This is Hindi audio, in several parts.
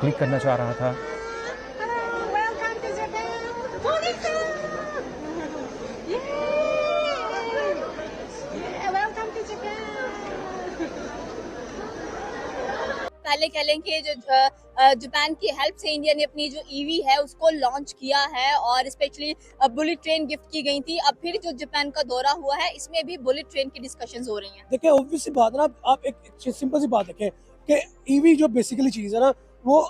क्लिक करना चाह रहा था। पहले कह लें कि जो जापान की हेल्प से इंडिया ने अपनी जो ईवी है उसको लॉन्च किया है और स्पेशली बुलेट ट्रेन गिफ्ट की गई थी। अब फिर जो जापान का दौरा हुआ है इसमें भी बुलेट ट्रेन की डिस्कशंस हो रही हैं। देखिए ऑब्वियस सी बात है ना, आप एक सिंपल सी बात देखें कि ईवी जो बेसिकली चीज़ है ना, वो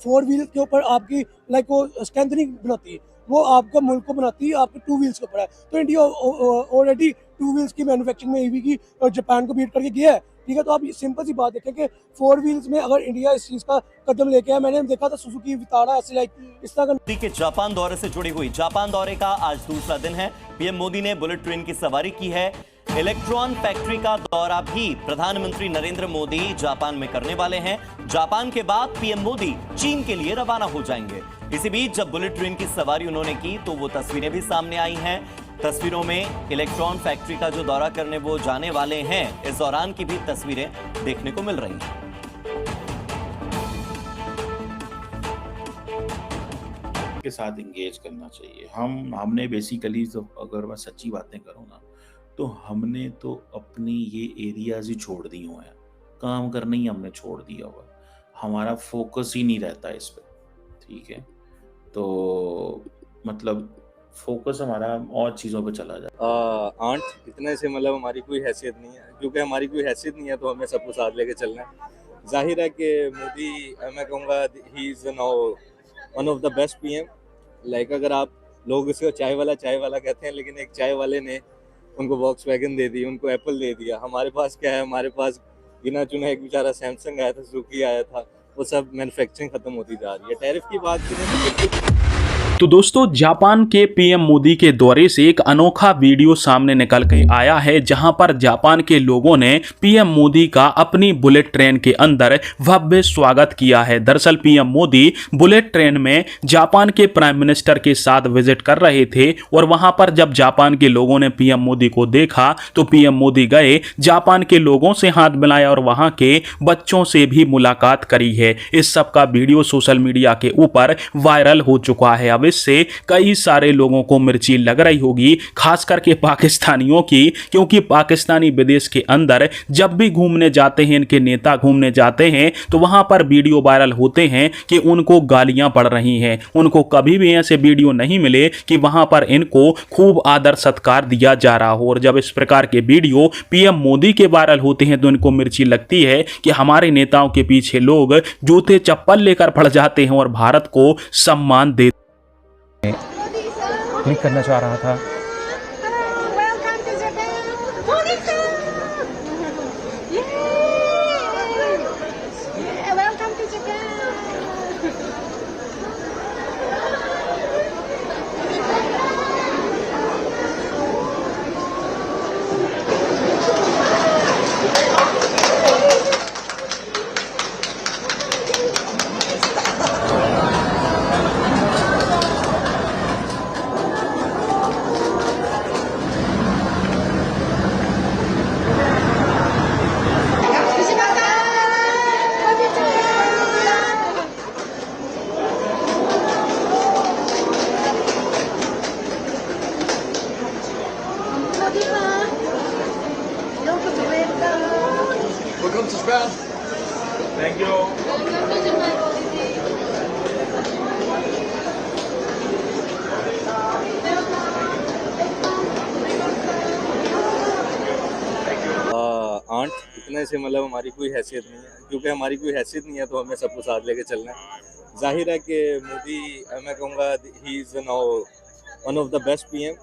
4 व्हील के ऊपर आपकी लाइक वो स्ट्रेंथ नहीं बनाती, वो आपका मुल्क को बनाती है, आपके 2 व्हील्स के ऊपर है। तो इंडिया ऑलरेडी 2 व्हील्स की मैन्युफैक्चरिंग में ईवी की जापान को बीट करके गया है, ठीक है। तो आप सिंपल सी बात देखें कि 4 व्हील्स में अगर इंडिया इस चीज़ का कदम लेके आया, मैंने देखा था सुजुकी विटारा ऐसे लाइक इस तरह का। मोदी के जापान दौरे से जुड़ी हुई जापान दौरे का आज दूसरा दिन है। पीएम मोदी ने बुलेट ट्रेन की सवारी की है। इलेक्ट्रॉन फैक्ट्री का दौरा भी प्रधानमंत्री नरेंद्र मोदी जापान में करने वाले हैं। जापान के बाद पीएम मोदी चीन के लिए रवाना हो जाएंगे। इसी बीच जब बुलेट ट्रेन की सवारी उन्होंने की तो वो तस्वीरें भी सामने आई हैं। तस्वीरों में इलेक्ट्रॉन फैक्ट्री का जो दौरा करने वो जाने वाले हैं, इस दौरान की भी तस्वीरें देखने को मिल रही हैं। के साथ इंगेज करना चाहिए। हमने बेसिकली तो अगर मैं सच्ची बातें करूँ ना, तो हमने तो अपनी ये एरियाज ही छोड़ दी हुए हैं, काम करना ही हमने छोड़ दिया हुआ है। हमारा फोकस ही नहीं रहता इस पे, ठीक है। तो मतलब फोकस हमारा और चीज़ों पे चला जाता है। आंट इतने से मतलब हमारी कोई हैसियत नहीं है, क्योंकि हमारी कोई हैसियत नहीं है तो हमें सबको साथ लेके चलना है। जाहिर है कि मोदी, मैं कहूँगा he is now one of the best PM. Like अगर आप लोग इसको चाय वाला कहते हैं, लेकिन एक चाय वाले ने उनको वॉक्सवैगन दे दी, उनको एप्पल दे दिया। हमारे पास क्या है, हमारे पास गिना चुना एक बेचारा सैमसंग आया था, सुजुकी आया था, वो सब मैन्युफैक्चरिंग खत्म होती जा रही है। टैरिफ की बात करें तो दोस्तों, जापान के पीएम मोदी के दौरे से एक अनोखा वीडियो सामने निकल के आया है, जहां पर जापान के लोगों ने पीएम मोदी का अपनी बुलेट ट्रेन के अंदर भव्य स्वागत किया है। दरअसल पीएम मोदी बुलेट ट्रेन में जापान के प्राइम मिनिस्टर के साथ विजिट कर रहे थे और वहां पर जब जापान के लोगों ने पीएम मोदी को देखा तो पीएम मोदी गए, जापान के लोगों से हाथ मिलाया और वहां के बच्चों से भी मुलाकात करी है। इस सब का वीडियो सोशल मीडिया के ऊपर वायरल हो चुका है। अब इससे कई सारे लोगों को मिर्ची लग रही होगी, खास करके पाकिस्तानियों की, क्योंकि पाकिस्तानी विदेश के अंदर जब भी घूमने जाते हैं, इनके नेता घूमने जाते हैं, तो वहां पर वीडियो वायरल होते हैं कि उनको गालियां पड़ रही हैं। उनको कभी भी ऐसे वीडियो नहीं मिले कि वहां पर इनको खूब आदर सत्कार दिया जा रहा हो। और जब इस प्रकार के वीडियो पीएम मोदी के वायरल होते हैं तो इनको मिर्ची लगती है कि हमारे नेताओं के पीछे लोग जूते चप्पल लेकर पड़ जाते हैं और भारत को सम्मान देते क्लिक करना चाह रहा था। Willkommen zu Sperren. Thank you. Aunt इतने से मतलब हमारी कोई हैसियत नहीं है, क्योंकि हमारी कोई हैसियत नहीं है तो हमें सबको साथ लेके चलना है। जाहिर है कि मोदी, मैं कहूँगा he is now one of the best PM.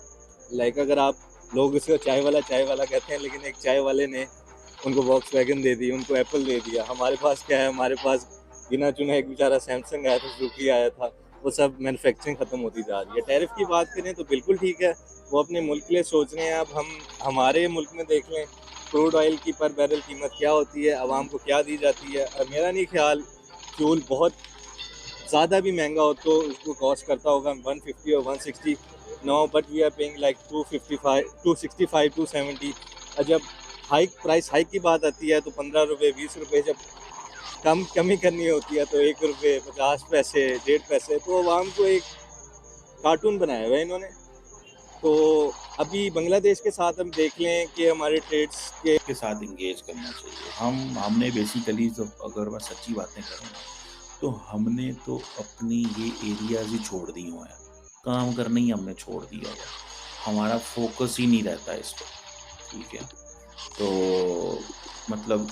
Like अगर आप लोग इसको चाय वाला कहते हैं, लेकिन एक चाय वाले ने उनको वॉक्सवैगन दे दी, उनको एप्पल दे दिया। हमारे पास क्या है, हमारे पास गिना चुना एक बेचारा सैमसंग आया था, सुजुकी आया था, वो सब मैन्युफैक्चरिंग खत्म होती जा रही है। टैरिफ की बात करें तो बिल्कुल ठीक है, वो अपने मुल्क के लिए सोच रहे हैं। अब हम हमारे मुल्क में देख लें क्रूड ऑयल की पर बैरल कीमत क्या होती है, आवाम को क्या दी जाती है। और मेरा नहीं ख्याल फ्यूल बहुत ज़्यादा भी महंगा हो तो उसको कॉस्ट करता होगा 150 और 160 no, but we are paying like 255, 265, 270। और जब प्राइस हाइक की बात आती है तो 15 रुपये 20 रुपये जब कमी करनी होती है तो 1 रुपये 50 पैसे 1.5 पैसे, तो आवाम को एक कार्टून बनाया हुआ है इन्होंने। तो अभी बांग्लादेश के साथ हम देख लें कि हमारे ट्रेड्स के साथ इंगेज करना चाहिए। हमने बेसिकली तो अगर मैं सच्ची बातें करूँ तो हमने तो अपनी ये एरियाज ही छोड़ दी हुए हैं, काम करना ही हमने छोड़ दिया हुआ, हमारा फोकस ही नहीं रहता इस पर, ठीक है। तो मतलब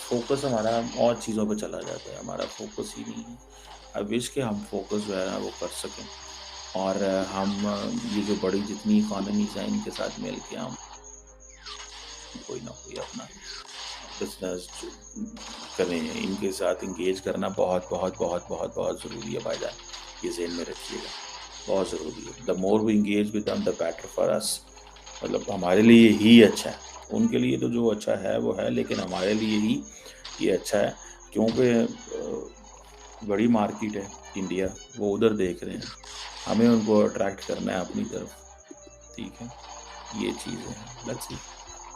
फोकस हमारा और चीज़ों पे चला जाता है, हमारा फोकस ही नहीं है। आई विश कि हम फोकस जो है ना वो कर सकें और हम ये जो बड़ी जितनी इकॉनमीज हैं इनके साथ मिल के हम कोई ना कोई अपना बिजनेस करें, इनके साथ इंगेज करना बहुत बहुत बहुत बहुत बहुत ज़रूरी है भाईजान, ये ज़हन में रखिएगा, बहुत ज़रूरी है। The more we engage with them the better for us, मतलब हमारे लिए ही अच्छा है, उनके लिए तो जो अच्छा है वो है, लेकिन हमारे लिए ही ये अच्छा है क्योंकि बड़ी मार्केट है इंडिया, वो उधर देख रहे हैं, हमें उनको अट्रैक्ट करना है अपनी तरफ, ठीक है। ये चीज़ है, लेट्स सी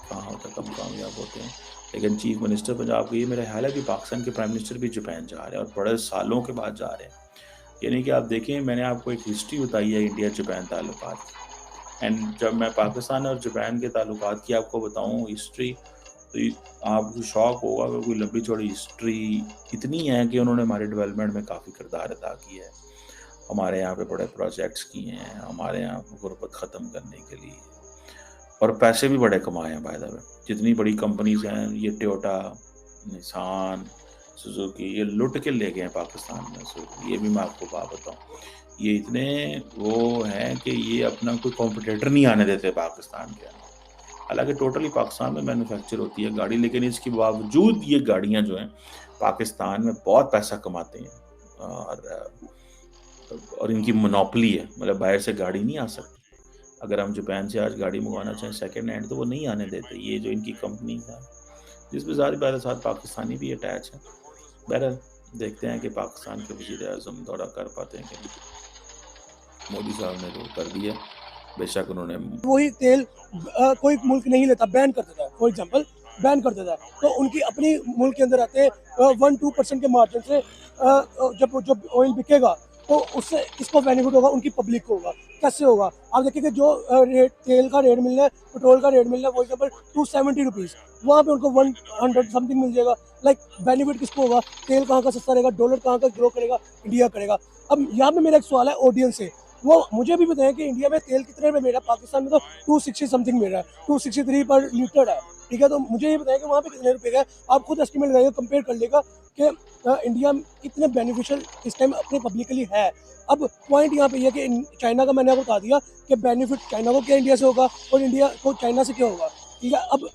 कहाँ होता कब कामयाब होते हैं। लेकिन चीफ मिनिस्टर पंजाब के ये मेरा ख्याल है कि पाकिस्तान के प्राइम मिनिस्टर भी जापान जा रहे हैं और बड़े सालों के बाद जा रहे हैं। यानी कि आप देखें, मैंने आपको एक हिस्ट्री बताई है इंडिया जापान ताल्लुकात की, एंड जब मैं पाकिस्तान और जापान के ताल्लुकात की आपको बताऊँ हिस्ट्री, तो आपको शौक होगा कि कोई लंबी चौड़ी हिस्ट्री इतनी है कि उन्होंने हमारे डेवलपमेंट में काफ़ी किरदार अदा किया है, हमारे यहाँ पे बड़े प्रोजेक्ट्स किए हैं, हमारे यहाँ गुर्बत ख़त्म करने के लिए, और पैसे भी बड़े कमाए हैं। बाय द वे जितनी बड़ी कंपनीज हैं, ये टोयोटा, निसान, सुजुकी, ये लुट के ले गए हैं पाकिस्तान में। सो ये भी मैं आपको बात बताऊँ, ये इतने वो हैं कि ये अपना कोई कॉम्पिटिटर नहीं आने देते पाकिस्तान के अंदर। हालांकि टोटली पाकिस्तान में मैन्युफैक्चर होती है गाड़ी, लेकिन इसके बावजूद ये गाड़ियाँ जो हैं पाकिस्तान में बहुत पैसा कमाते हैं और इनकी मोनोपोली है, मतलब बाहर से गाड़ी नहीं आ सकती। अगर हम जापान से आज गाड़ी मंगवाना चाहें सेकंड हैंड तो वो नहीं आने देते, ये जो इनकी कंपनीज हैं, जिसमें ज़्यादा साथ पाकिस्तानी भी अटैच है। बहरहाल देखते हैं कि पाकिस्तान के वज़ीर-ए-आज़म दौरा कर पाते हैं कि नहीं। मोदी साहब ने तो कर दिया, बेशक उन्होंने वही तेल कोई मुल्क नहीं लेता, बैन कर देता है, फॉर एग्जांपल बैन कर देता है, तो उनकी अपनी मुल्क के अंदर आते 1-2% के मार्जिन से जब ऑयल बिकेगा तो उससे किसको बेनिफिट होगा? उनकी पब्लिक को होगा। कैसे होगा? आप देखिए कि जो रेट तेल का रेट मिलना है, पेट्रोल का रेट मिलना है, फॉर एग्जाम्पल 270 रुपीज़, वहाँ पे उनको 100 समथिंग मिल जाएगा। लाइक बेनिफिट किसको होगा? तेल कहाँ का सस्ता रहेगा, डॉलर कहाँ का ग्रो करेगा, इंडिया करेगा। अब यहाँ पे मेरा एक सवाल है ऑडियंस से, वो मुझे भी बताएं कि इंडिया में तेल कितने में मिल रहा है? पाकिस्तान में तो 260 समथिंग मिल रहा है, 263 पर लीटर है, ठीक है। तो मुझे ये बताएं कि वहाँ पे कितने रुपए का है? आप खुद एस्टिमेट लगाइएगा, कंपेयर कर लेगा कि इंडिया में कितने बेनिफिशियल इस टाइम अपने पब्लिक के लिए है। अब पॉइंट यहाँ पे ये है कि चाइना का मैंने आपको बता दिया कि बेनिफिट चाइना को क्या इंडिया से होगा और इंडिया को चाइना से क्या होगा, ठीक है। अब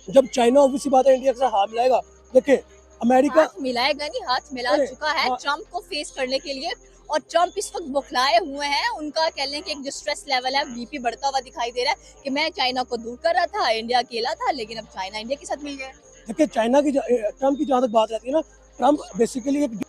जब चाइना ऑब्वियसली बात है इंडिया के साथ हाथ मिलाएगा, देखिए अमेरिका हाथ मिलाएगा नहीं, हाथ मिला चुका है ट्रम्प को फेस करने के लिए, और ट्रम्प इस वक्त बुखलाए हुए हैं। उनका कह लें कि एक जो स्ट्रेस लेवल है, बीपी बढ़ता हुआ दिखाई दे रहा है कि मैं चाइना को दूर कर रहा था, इंडिया अकेला था, लेकिन अब चाइना इंडिया के साथ मिल गया। देखिए चाइना की ट्रम्प की जहाँ तक बात रहती है ना, ट्रम्प बेसिकली एक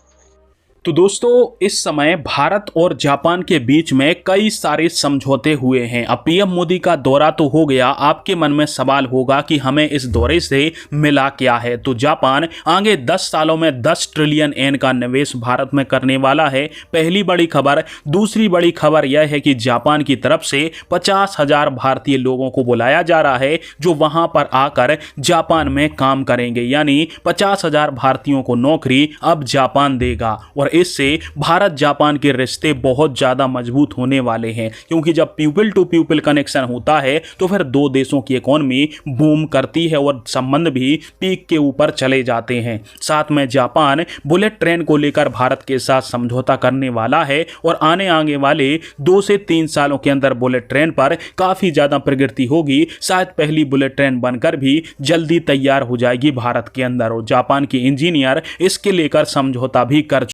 तो दोस्तों इस समय भारत और जापान के बीच में कई सारे समझौते हुए हैं। अब पीएम मोदी का दौरा तो हो गया, आपके मन में सवाल होगा कि हमें इस दौरे से मिला क्या है। तो जापान आगे 10 सालों में 10 ट्रिलियन येन का निवेश भारत में करने वाला है, पहली बड़ी खबर। दूसरी बड़ी खबर यह है कि जापान की तरफ से 50,000 भारतीय लोगों को बुलाया जा रहा है जो वहां पर आकर जापान में काम करेंगे, यानी 50,000 भारतीयों को नौकरी अब जापान देगा। और इससे भारत जापान के रिश्ते बहुत ज़्यादा मजबूत होने वाले हैं, क्योंकि जब पीपल टू पीपल कनेक्शन होता है तो फिर दो देशों की इकोनॉमी बूम करती है और संबंध भी पीक के ऊपर चले जाते हैं। साथ में जापान बुलेट ट्रेन को लेकर भारत के साथ समझौता करने वाला है और आने वाले 2 से 3 सालों के अंदर बुलेट ट्रेन पर काफ़ी ज़्यादा प्रगति होगी। शायद पहली बुलेट ट्रेन बनकर भी जल्दी तैयार हो जाएगी भारत के अंदर, और जापान के इंजीनियर इसके लेकर समझौता भी कर